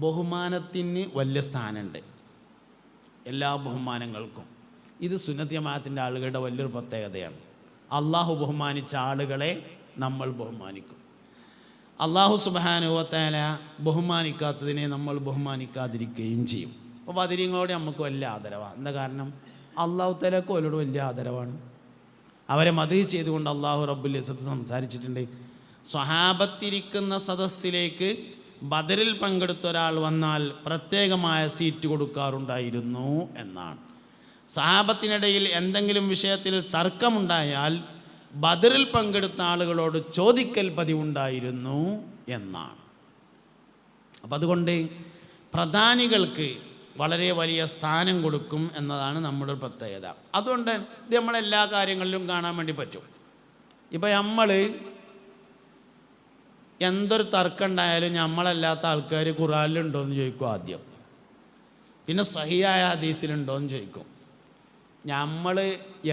ബഹുമാനത്തിന് വലിയ സ്ഥാനമുണ്ട്, എല്ലാ ബഹുമാനങ്ങൾക്കും. ഇത് സുന്നത്ത് ജമാഅത്തിൻ്റെ ആളുകളുടെ വലിയൊരു പ്രത്യേകതയാണ്. അള്ളാഹു ബഹുമാനിച്ച ആളുകളെ നമ്മൾ ബഹുമാനിക്കും. അള്ളാഹു സുബ്ഹാനഹു വ തആല ബഹുമാനിക്കാത്തതിനെ നമ്മൾ ബഹുമാനിക്കാതിരിക്കുകയും ചെയ്യും. അപ്പോൾ ബദരീങ്ങളോട് നമുക്ക് വലിയ ആദരവാണ്. എന്താ കാരണം? അള്ളാഹു തആലക്ക് അവരോട് വലിയ ആദരവാണ്. അവരെ മദ്ഹ് ചെയ്തുകൊണ്ട് അള്ളാഹു റബ്ബുൽ ഇസ്സത്ത് സംസാരിച്ചിട്ടുണ്ട്. സ്വഹാബത്തിരിക്കുന്ന സദസ്സിലേക്ക് ബദറിൽ പങ്കെടുത്ത ഒരാൾ വന്നാൽ പ്രത്യേകമായ സീറ്റ് കൊടുക്കാറുണ്ടായിരുന്നു എന്നാണ്. സ്വഹാബത്തിനിടയിൽ എന്തെങ്കിലും വിഷയത്തിൽ തർക്കമുണ്ടായാൽ ബദറിൽ പങ്കെടുത്ത ആളുകളോട് ചോദിക്കൽ പതിവുണ്ടായിരുന്നു എന്നാണ്. അപ്പം അതുകൊണ്ട് പ്രധാനികൾക്ക് വളരെ വലിയ സ്ഥാനം കൊടുക്കും എന്നതാണ് നമ്മുടെ പ്രത്യേകത. അതുകൊണ്ട് ഇത് നമ്മളെല്ലാ കാര്യങ്ങളിലും കാണാൻ വേണ്ടി പറ്റും. ഇപ്പം നമ്മൾ എന്തൊരു തർക്കം ഉണ്ടായാലും നമ്മളല്ലാത്ത ആൾക്കാർ ഖുർആനിലുണ്ടോ എന്ന് ചോദിക്കും ആദ്യം. പിന്നെ സഹിയായ ഹദീസിലുണ്ടോ എന്ന് ചോദിക്കും. നമ്മൾ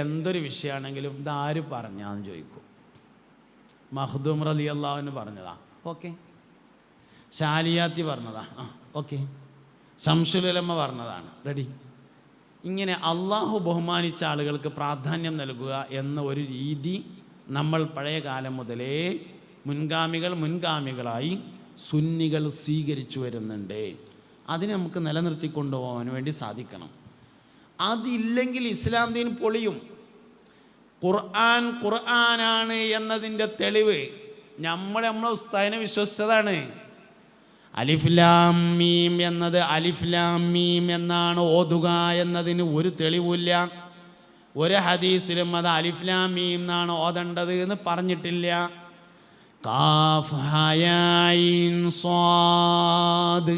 എന്തൊരു വിഷയമാണെങ്കിലും ഇതാര് പറഞ്ഞാന്ന് ചോദിക്കും. മഖ്ദൂം റളിയല്ലാഹു അൻഹു പറഞ്ഞതാ, ഓക്കെ. ശാലിയാത്തി പറഞ്ഞതാ, ഓക്കെ. ശംസുലുലമ പറഞ്ഞതാണ്, റെഡി. ഇങ്ങനെ അള്ളാഹു ബഹുമാനിച്ച ആളുകൾക്ക് പ്രാധാന്യം നൽകുക എന്ന ഒരു രീതി നമ്മൾ പഴയ കാലം മുതലേ മുൻഗാമികളായി സുന്നികൾ സ്വീകരിച്ചു വരുന്നുണ്ട്. അതിനെ നമുക്ക് നിലനിർത്തിക്കൊണ്ടുപോകാൻ വേണ്ടി സാധിക്കണം. അതില്ലെങ്കിൽ ഇസ്ലാം ദീൻ പൊളിയും. ഖുർആനാണ് എന്നതിൻ്റെ തെളിവ് നമ്മളെ ഉസ്താദിനെ വിശ്വസിച്ചതാണ്. അലിഫ് ലാം മീം എന്നത് അലിഫ് ലാം മീം എന്നാണ് ഓതുക എന്നതിന് ഒരു തെളിവില്ല. ഒരു ഹദീസിലും അത് അലിഫ് ലാം മീം എന്നാണ് ഓതേണ്ടത് എന്ന് പറഞ്ഞിട്ടില്ല. കാഫ് ഹായ ഐൻ സ്വാദ്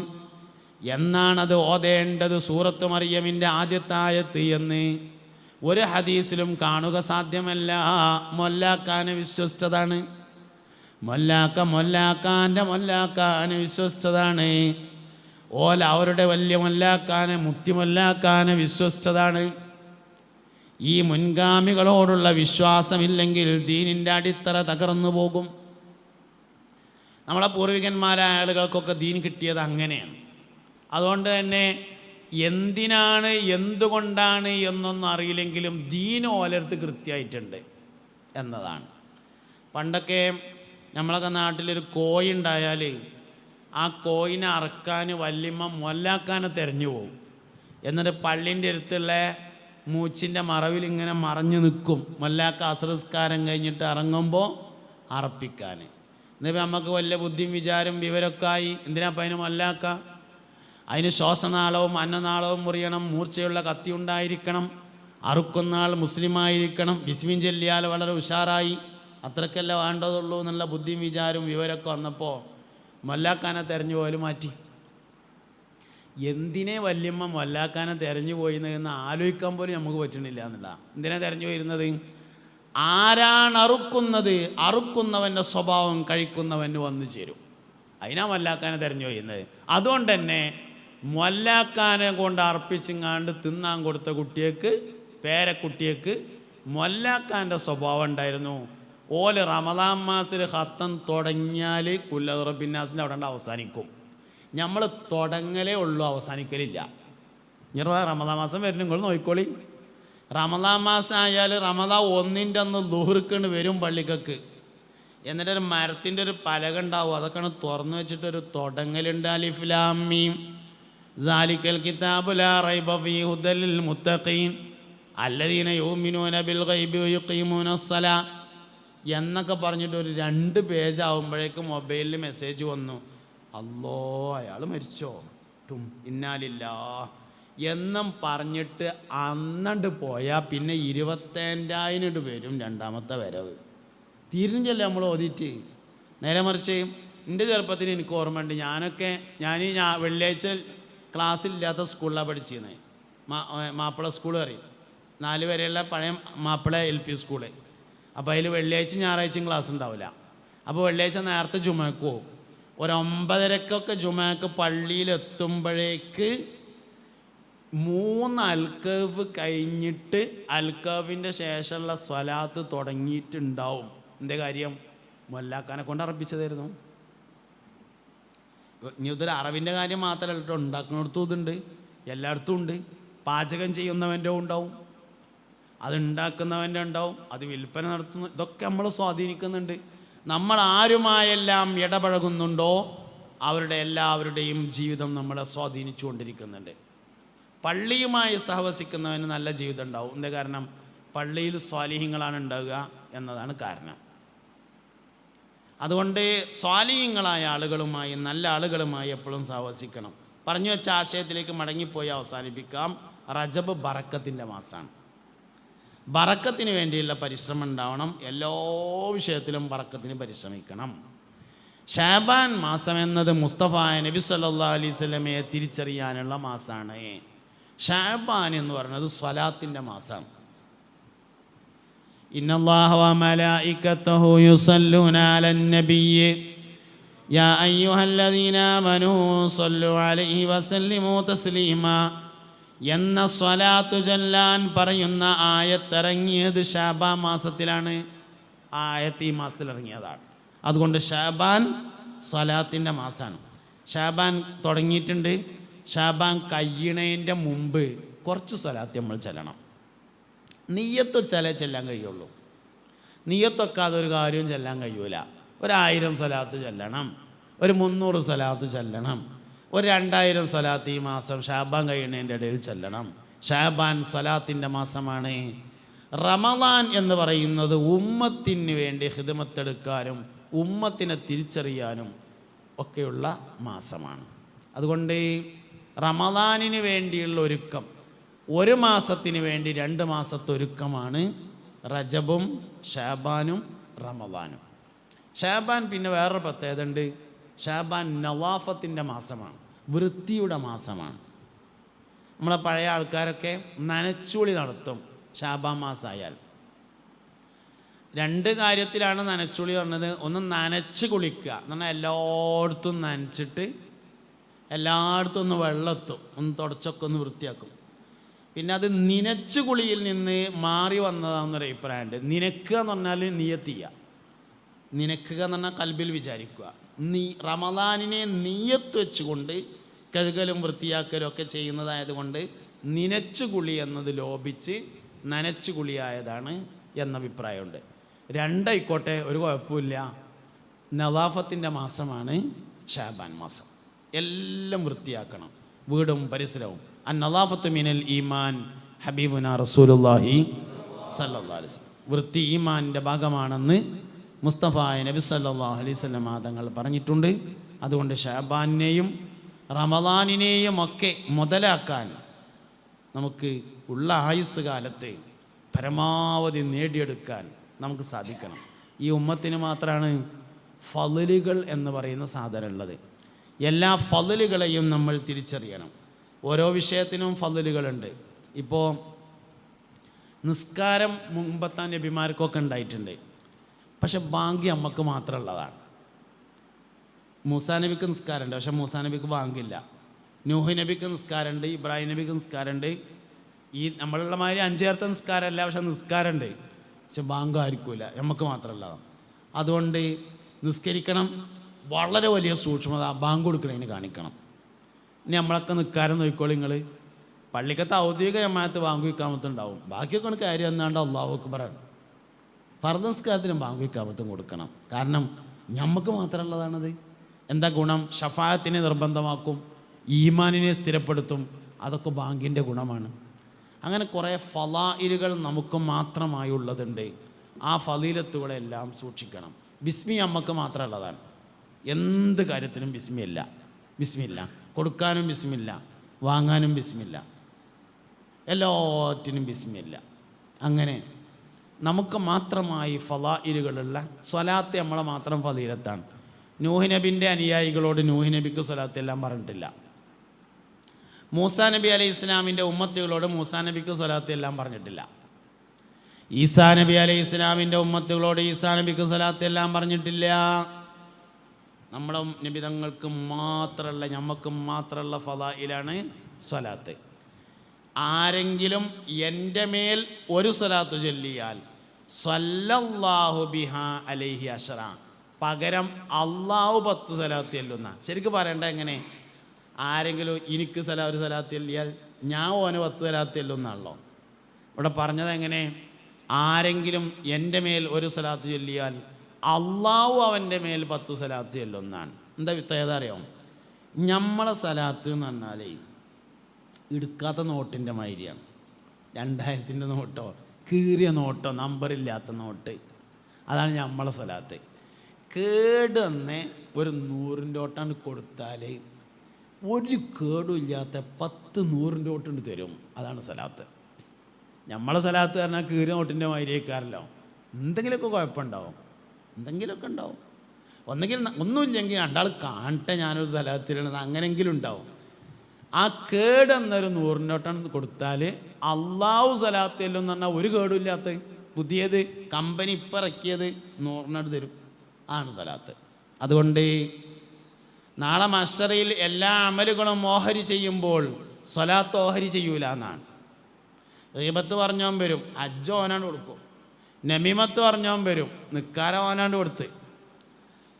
എന്നാണത് ഓതേണ്ടത്, സൂറത്ത് മറിയമിൻ്റെ ആദ്യത്തെ ആയത്ത് എന്ന് ഒരു ഹദീസിലും കാണുക സാധ്യമല്ല. മൊല്ലാക്കാനെ വിശ്വസിച്ചതാണ്. മൊല്ലാക്കാനെ വിശ്വസിച്ചതാണ്. അവരുടെ വലിയ മൊല്ലാക്കാനെ മുത്തി മൊല്ലാക്കാനെ വിശ്വസിച്ചതാണ്. ഈ മുൻഗാമികളോടുള്ള വിശ്വാസമില്ലെങ്കിൽ ദീനിൻ്റെ അടിത്തറ തകർന്നു പോകും. നമ്മളെ പൂർവികന്മാരായ ആളുകൾക്കൊക്കെ ദീൻ കിട്ടിയത് അങ്ങനെയാണ്. അതുകൊണ്ട് തന്നെ എന്തിനാണ് എന്തുകൊണ്ടാണ് എന്നൊന്നും അറിയില്ലെങ്കിലും ദീൻ ഓലടുത്ത് കൃത്യമായിട്ടുണ്ട് എന്നതാണ്. പണ്ടൊക്കെ നമ്മളൊക്കെ നാട്ടിലൊരു കോഴി ഉണ്ടായാൽ ആ കോയിനെ അറക്കാൻ വല്യമ്മ മൊല്ലാക്കാനെ തിരഞ്ഞു പോകും. എന്നിട്ട് പള്ളിൻ്റെ അടുത്തുള്ള മൂച്ചിൻ്റെ മറവിൽ ഇങ്ങനെ മറഞ്ഞു നിൽക്കും. മൊല്ലാക്ക അസ്രസ്കാരം കഴിഞ്ഞിട്ട് ഇറങ്ങുമ്പോൾ അറപ്പിക്കാൻ. എന്നിപ്പോൾ നമുക്ക് വലിയ ബുദ്ധിയും വിചാരം വിവരമൊക്കെ ആയി. എന്തിനാപ്പം അതിന് മൊല്ലാക്ക? അതിന് ശ്വാസനാളവും അന്നനാളവും മുറിയണം, മൂർച്ചയുള്ള കത്തി ഉണ്ടായിരിക്കണം, അറുക്കുന്ന ആൾ മുസ്ലിമായിരിക്കണം, ബിസ്മിൻ ചൊല്ലിയാൽ വളരെ ഉഷാറായി, അത്രയ്ക്കല്ല വേണ്ടതുള്ളൂ എന്നുള്ള ബുദ്ധിയും വിചാരവും വിവരമൊക്കെ വന്നപ്പോൾ മൊല്ലാക്കാനെ തെരഞ്ഞു പോലും മാറ്റി. എന്തിനെ വല്യമ്മ മൊല്ലാക്കാനെ തെരഞ്ഞു പോയിന്ന് ആലോചിക്കാൻ പോലും നമുക്ക് പറ്റണില്ല എന്നുള്ള. എന്തിനാ തെരഞ്ഞു പോയിരുന്നത്? ആരാണ് അറുക്കുന്നത്, അറുക്കുന്നവൻ്റെ സ്വഭാവം കഴിക്കുന്നവന് വന്നു ചേരും. അതിനാ മൊല്ലാക്കാനെ തെരഞ്ഞു പോയിരുന്നത്. അതുകൊണ്ട് തന്നെ മൊല്ലാക്കാനെ കൊണ്ട് അർപ്പിച്ചിങ്ങാണ്ട് തിന്നാൻ കൊടുത്ത കുട്ടിയേക്ക്, പേരക്കുട്ടിയേക്ക് മൊല്ലാക്കാൻ്റെ സ്വഭാവം ഉണ്ടായിരുന്നു. ഓല് റമദാൻ മാസത്തിൽ ഹത്തം തുടങ്ങിയാൽ കുല്ലറബിന്നാസിൻ്റെ അവിടെ അവസാനിക്കും. നമ്മൾ തുടങ്ങലേ ഉള്ളൂ, അവസാനിക്കലില്ല. ഇനി റമദാൻ മാസം വരുന്ന നിങ്ങൾ നോക്കിക്കോളി. റമദാൻ മാസം ആയാൽ റമദാൻ 1-ൻ്റെ അന്ന് ദുഹ്റിക്കണ്ട് വരും പള്ളിക്കക്ക്. എന്നിട്ടൊരു മരത്തിൻ്റെ ഒരു പലക ഉണ്ടാവും, അതൊക്കെയാണ് തുറന്നു വെച്ചിട്ടൊരു തുടങ്ങലുണ്ട്. അലിഫ് ലാം മീം സാലിക്കൽ കിതാബു ലാ റൈബ ഫീഹി ഹുദൽ ലിൽ മുത്തഖീൻ അല്ലദീന യുമിനൂന ബിൽ ഗൈബി വയുഖീമൂനസ് സലാ എന്നൊക്കെ പറഞ്ഞിട്ട് ഒരു 2 പേജ് ആകുമ്പോഴേക്കും മൊബൈലിൽ മെസ്സേജ് വന്നു, അല്ലോ അയാൾ മരിച്ചോ, ഇന്നാലില്ലാ എന്നും പറഞ്ഞിട്ട് അന്നണ്ട് പോയാൽ പിന്നെ 25,000 വരും രണ്ടാമത്തെ വരവ്. തിരിഞ്ഞല്ലേ നമ്മൾ ഓതിയിട്ട്. നേരെ മറിച്ച് എൻ്റെ ചെറുപ്പത്തിൽ എനിക്ക് ഓർമ്മയുണ്ട്, ഞാൻ വെള്ളിയാഴ്ച ക്ലാസ്സിലില്ലാത്ത സ്കൂളിലാണ് പഠിച്ചിരുന്നത്. മാപ്പിള സ്കൂൾ പറയും, 4 വരെയുള്ള പഴയ മാപ്പിള LP സ്കൂള്. അപ്പോൾ അതിൽ വെള്ളിയാഴ്ച ഞായറാഴ്ചയും ക്ലാസ് ഉണ്ടാവില്ല. അപ്പോൾ വെള്ളിയാഴ്ച നേരത്തെ ജുമക്ക് പോകും. ഒരു 9:30 ജുമക്ക് പള്ളിയിലെത്തുമ്പോഴേക്ക് 3 അൽക്കഫ് കഴിഞ്ഞിട്ട് അൽക്കഫിൻ്റെ ശേഷമുള്ള സ്വലാത്ത് തുടങ്ങിയിട്ടുണ്ടാവും. എന്താ കാര്യം? മൊല്ലാക്കാനെ കൊണ്ട് അറപ്പിച്ചതായിരുന്നു. ഇനി ഇതൊരു അറിവിൻ്റെ കാര്യം മാത്രമല്ല കേട്ടോ, ഉണ്ടാക്കുന്നിടത്തും ഇതുണ്ട്, എല്ലായിടത്തും ഉണ്ട്. പാചകം ചെയ്യുന്നവൻ്റെ ഉണ്ടാവും, അത് ഉണ്ടാക്കുന്നവൻ്റെ ഉണ്ടാവും, അത് വിൽപ്പന നടത്തുന്ന, ഇതൊക്കെ നമ്മൾ സ്വാധീനിക്കുന്നുണ്ട്. നമ്മൾ ആരുമായെല്ലാം ഇടപഴകുന്നുണ്ടോ അവരുടെ എല്ലാവരുടെയും ജീവിതം നമ്മളെ സ്വാധീനിച്ചു കൊണ്ടിരിക്കുന്നുണ്ട്. പള്ളിയുമായി സഹവസിക്കുന്നവന് നല്ല ജീവിതം ഉണ്ടാവും. എന്താ കാരണം? പള്ളിയിൽ സ്വാലിഹ്യങ്ങളാണ് ഉണ്ടാവുക എന്നതാണ് കാരണം. അതുകൊണ്ട് സ്വാലിഹ്യങ്ങളായ ആളുകളുമായി, നല്ല ആളുകളുമായി എപ്പോഴും സഹവസിക്കണം. പറഞ്ഞു വെച്ച ആശയത്തിലേക്ക് മടങ്ങിപ്പോയി അവസാനിപ്പിക്കാം. റജബ് ബറക്കത്തിൻ്റെ മാസമാണ്. ബറക്കത്തിന് വേണ്ടിയുള്ള പരിശ്രമം ഉണ്ടാവണം. എല്ലാ വിഷയത്തിലും ബറക്കത്തിന് പരിശ്രമിക്കണം. ഷാബാൻ മാസം എന്നത് മുസ്തഫ നബി സല്ലല്ലാഹു അലൈഹി വസല്ലമയെ തിരിച്ചറിയാനുള്ള മാസമാണ്. ഷാബാൻ എന്ന് പറയുന്നത് സ്വലാത്തിൻ്റെ മാസമാണ്. ഇന്നല്ലാഹ വ മലായികതഹു യുസല്ലൂന അലൻ നബിയ്യ് യാ അയ്യുഹല്ലദീന ആമനൂ സ്വല്ലു അലൈഹി വസല്ലിമൂ തസ്ലീമാ എന്ന സ്വലാത്തു ചൊല്ലാൻ പറയുന്ന ആയത്തിറങ്ങിയത് ശഅബാൻ മാസത്തിലാണ്. ആയത്ത് ഈ മാസത്തിൽ ഇറങ്ങിയതാണ്. അതുകൊണ്ട് ശഅബാൻ സ്വലാത്തിൻ്റെ മാസമാണ്. ശഅബാൻ തുടങ്ങിയിട്ടുണ്ട്. ശഅബാൻ കഴിയണതിൻ്റെ മുമ്പ് കുറച്ച് സ്വലാത്ത് നമ്മൾ ചെല്ലണം. നിയ്യത്ത് ചെല്ലാൻ കഴിയുള്ളൂ. നിയ്യത്തൊക്കെ അതൊരു കാര്യവും ചെല്ലാൻ കഴിയൂല. 1000 സ്വലാത്ത് ചെല്ലണം, ഒരു 300 സ്വലാത്ത് ചെല്ലണം, ഒരു 2000 സ്വലാത്ത് ഈ മാസം ശഅബാൻ കഴിയുന്നതിൻ്റെ ഇടയിൽ ചെല്ലണം. ശഅബാൻ സ്വലാത്തിൻ്റെ മാസമാണ്. റമളാൻ എന്ന് പറയുന്നത് ഉമ്മത്തിന് വേണ്ടി ഖിദ്മത്തെടുക്കാനും ഉമ്മത്തിനെ തിരിച്ചറിയാനും ഒക്കെയുള്ള മാസമാണ്. അതുകൊണ്ട് റമളാനിന് വേണ്ടിയുള്ള ഒരുക്കം, ഒരു മാസത്തിന് വേണ്ടി 2 മാസത്തെ ഒരുക്കമാണ് റജബും ശഅബാനും റമളാനും. ശഅബാൻ പിന്നെ വേറൊരു പ്രത്യേകത ഉണ്ട്. ശഅബാൻ നവാഫത്തിൻ്റെ മാസമാണ്, വൃത്തിയുടെ മാസമാണ്. നമ്മളെ പഴയ ആൾക്കാരൊക്കെ നനച്ചുളി നടത്തും ശഅബാൻ മാസമായാൽ. 2 കാര്യത്തിലാണ് നനച്ചുളി പറഞ്ഞത്. ഒന്ന് നനച്ച് കുളിക്കുക എന്ന് പറഞ്ഞാൽ എല്ലായിടത്തും നനച്ചിട്ട് എല്ലായിടത്തും ഒന്ന് വെള്ളമെത്തും, ഒന്ന് തുടച്ചൊക്കെ ഒന്ന് വൃത്തിയാക്കും. പിന്നെ അത് നിനച്ചു കുളിയിൽ നിന്ന് മാറി വന്നതാണെന്നൊരു അഭിപ്രായമുണ്ട്. നിനക്കുക എന്ന് പറഞ്ഞാൽ നിയത്ത് ചെയ്യുക. നിനക്കുക എന്ന് പറഞ്ഞാൽ കൽബിൽ വിചാരിക്കുക. റമളാനിനെ നിയത്ത് വെച്ചുകൊണ്ട് കഴുകലും വൃത്തിയാക്കലും ഒക്കെ ചെയ്യുന്നതായതുകൊണ്ട് നിനച്ചു കുളി എന്നത് ലോപിച്ച് നനച്ചു കുളിയായതാണ് എന്ന അഭിപ്രായമുണ്ട്. 2 ആയിക്കോട്ടെ, ഒരു കുഴപ്പമില്ല. നവാഫത്തിൻ്റെ മാസമാണ് ശഅബാൻ മാസം. എല്ലാം വൃത്തിയാക്കണം, വീടും പരിസരവും. അന്നദാഫത്തു മിനൽ ഈമാൻ ഹബീബുനാ റസൂലുള്ളാഹി സല്ലല്ലാഹു അലൈഹി വസല്ലം. വൃത്തി ഈമാനിൻ്റെ ഭാഗമാണെന്ന് മുസ്തഫായ നബി സല്ലല്ലാഹു അലൈഹി വസല്ലം തങ്ങൾ പറഞ്ഞിട്ടുണ്ട്. അതുകൊണ്ട് ശഅബാനിനെയും റമളാനിനെയും ഒക്കെ മുതലാക്കാൻ നമുക്ക് ഉള്ള ആയുസ് കാലത്ത് പരമാവധി നേടിയെടുക്കാൻ നമുക്ക് സാധിക്കണം. ഈ ഉമ്മത്തിന് മാത്രമാണ് ഫളലുകൾ എന്ന് പറയുന്ന സാധനം ഉള്ളത്. എല്ലാ ഫളലുകളെയും നമ്മൾ തിരിച്ചറിയണം. ഓരോ വിഷയത്തിനും ഫളലുകളുണ്ട്. ഇപ്പോൾ നിസ്കാരം മുമ്പത്തെ നബിമാർക്കൊക്കെ ഉണ്ടായിട്ടുണ്ട്, പക്ഷെ ബാങ്കി നമുക്ക് മാത്രമുള്ളതാണ്. മൂസാ നബിക്ക് നിസ്കാരമുണ്ട്, പക്ഷെ മൂസാ നബിക്ക് ബാങ്കില്ല. നൂഹ് നബിക്ക് നിസ്കാരമുണ്ട്, ഇബ്രാഹിം നബിക്ക് നിസ്കാരമുണ്ട്. ഈ നമ്മളുള്ള മാതിരി 5 ചേർത്ത നിസ്കാരമല്ല, പക്ഷെ നിസ്കാരമുണ്ട്, പക്ഷെ ബാങ്ക് ആയിരിക്കില്ല, നമുക്ക് മാത്രമുള്ളതാണ്. അതുകൊണ്ട് നിസ്കരിക്കണം, വളരെ വലിയ സൂക്ഷ്മത ബാങ്ക് കൊടുക്കണതിന് കാണിക്കണം. ഇനി നമ്മളൊക്കെ നിൽക്കാരം നോക്കിക്കോളി. നിങ്ങൾ പള്ളിക്കത്തെ ഔദ്യോഗിക ജമാഅത്ത് ബാങ്ക് വിൽക്കാമത്തുണ്ടാവും, ബാക്കിയൊക്കെ കാര്യം എന്നാണ്ട് അല്ലാഹു അക്ബറാണ്. ഫർദ് നിസ്കാരത്തിനും ബാങ്ക് വിൽക്കാമത്തും കൊടുക്കണം. കാരണം നമുക്ക് മാത്രമുള്ളതാണത്. എന്താ ഗുണം? ഷഫാഅത്തിനെ നിർബന്ധമാക്കും, ഈമാനിനെ സ്ഥിരപ്പെടുത്തും. അതൊക്കെ ബാങ്കിൻ്റെ ഗുണമാണ്. അങ്ങനെ കുറേ ഫളായിലുകൾ നമുക്ക് മാത്രമായുള്ളതുണ്ട്. ആ ഫളീലത്തുകളെല്ലാം സൂക്ഷിക്കണം. ബിസ്മി നമുക്ക് മാത്രമുള്ളതാണ്. എന്ത് കാര്യത്തിനും ബിസ്മില്ല, ബിസ്മില്ല. കൊടുക്കാനും ബിസ്മില്ല, വാങ്ങാനും ബിസ്മില്ല, എല്ലാറ്റിനും ബിസ്മില്ല. അങ്ങനെ നമുക്ക് മാത്രമായി ഫളായിലുകളുള്ള സ്വലാത്ത് നമ്മളെ മാത്രം ഫളീലത്താണ്. നൂഹ് നബിൻ്റെ അനുയായികളോട് നൂഹ് നബിക്ക് സ്വലാത്ത് എല്ലാം പറഞ്ഞിട്ടില്ല. മൂസാ നബി അലൈഹി ഇസ്ലാമിൻ്റെ ഉമ്മത്തുകളോട് മൂസാ നബിക്ക് സ്വലാത്ത് എല്ലാം പറഞ്ഞിട്ടില്ല. ഈസാ നബി അലൈഹി ഇസ്ലാമിൻ്റെ ഉമ്മത്തുകളോട് ഈസാ നബിക്ക് സ്വലാത്ത് എല്ലാം പറഞ്ഞിട്ടില്ല. നമ്മളെ നബിതങ്ങൾക്ക് മാത്രമുള്ള, ഞമ്മക്ക് മാത്രമുള്ള ഫളായിലാണ് സ്വലാത്ത്. ആരെങ്കിലും എൻ്റെ മേൽ ഒരു സ്വലാത്ത് ചൊല്ലിയാൽ സ്വല്ലല്ലാഹു ബിഹാ അലൈഹി അശ്റ, പകരം അള്ളാഹു 10 സ്വലാത്ത് ചൊല്ലുന്ന. ശരിക്കും പറയണ്ട എങ്ങനെ? ആരെങ്കിലും എനിക്ക് ഒരു സ്വലാത്ത് ചൊല്ലിയാൽ ഞാൻ ഓന് 10 സ്വലാത്ത് ചൊല്ലുന്നാണല്ലോ. ഇവിടെ പറഞ്ഞത് എങ്ങനെ? ആരെങ്കിലും എൻ്റെ മേൽ ഒരു സ്വലാത്ത് ചൊല്ലിയാൽ അള്ളാഹു അവൻ്റെ മേൽ 10 സ്വലാത്ത് ചൊല്ലുന്നതാണ്. എന്താ പ്രത്യേകത അറിയോ? നമ്മളെ സ്വലാത്ത് എന്ന് പറഞ്ഞാൽ എടുക്കാത്ത നോട്ടിൻ്റെ മാതിരിയാണ്. 2000ൻ്റെ നോട്ടോ, കീറിയ നോട്ടോ, നമ്പറില്ലാത്ത നോട്ട്, അതാണ് നമ്മളെ സ്വലാത്ത്. കേടുവന്ന് ഒരു 100ൻ്റെ നോട്ടാണ് കൊടുത്താൽ ഒരു കേടും ഇല്ലാത്ത 10 100ൻ്റെ നോട്ടുണ്ട് തരും. അതാണ് സ്വലാത്ത്. നമ്മളെ സ്വലാത്ത് പറഞ്ഞാൽ കീറിയ നോട്ടിൻ്റെ മാതിരിയേക്കാരല്ലോ. എന്തെങ്കിലുമൊക്കെ കുഴപ്പമുണ്ടാവും, എന്തെങ്കിലുമൊക്കെ ഉണ്ടാവും. ഒന്നുമില്ലെങ്കിൽ രണ്ടാൾ കാണട്ടെ ഞാനൊരു സ്വലാത്തിലുള്ളത്, അങ്ങനെയെങ്കിലും ഉണ്ടാവും. ആ കേടെന്നൊരു 100 നോട്ടാണ് കൊടുത്താൽ അള്ളാഹു സ്വലാത്ത് ചെല്ലും എന്ന് പറഞ്ഞാൽ ഒരു കേടുമില്ലാത്ത പുതിയത് കമ്പനി ഇപ്പം ഇറക്കിയത് 100 തരും. ആണ് സലാത്ത്. അതുകൊണ്ട് നാളെ മഹ്ശറിൽ എല്ലാ അമലുകളും ഓഹരി ചെയ്യുമ്പോൾ സ്വലാത്ത് ഓഹരി ചെയ്യൂല എന്നാണ്. ഗീബത്ത് പറഞ്ഞവൻ വരും, ഹജ്ജ് ഓനാണ്ട് കൊടുക്കും. നമീമത്ത് പറഞ്ഞവൻ വരും, നിക്കാര ഓനാണ്ട് കൊടുത്ത്.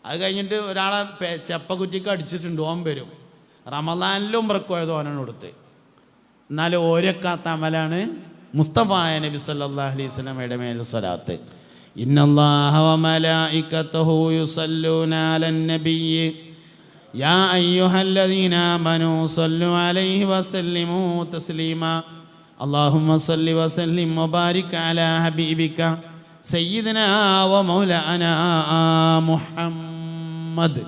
അത് കഴിഞ്ഞിട്ട് ഒരാളെ ചെപ്പക്കുറ്റിക്ക് അടിച്ചിട്ടുണ്ട്, ഓൻ വരും. റമദാനിലും ഉംറയ്ക്ക് ഓനാണ്ട് കൊടുത്ത്. എന്നാലും ഓരക്കാത്ത അമലാണ് മുസ്തഫായ നബി സല്ലല്ലാഹു അലൈഹി വസല്ലമയുടെ മേൽ സ്വലാത്ത്. ഇന്നല്ലാഹ വ മലായികതഹു യുസല്ലൂന അലൻ നബിയ്യി യാ അയ്യുഹല്ലദീന ആമനൂ സ്വല്ലു അലൈഹി വസല്ലിമൂ തസ്ലീമാ. അല്ലാഹുമ്മ സ്വല്ലി വസല്ലിം വബാരിക് അലാ ഹബീബിക സയ്യിദിനാ വ മൗലാനാ മുഹമ്മദ്.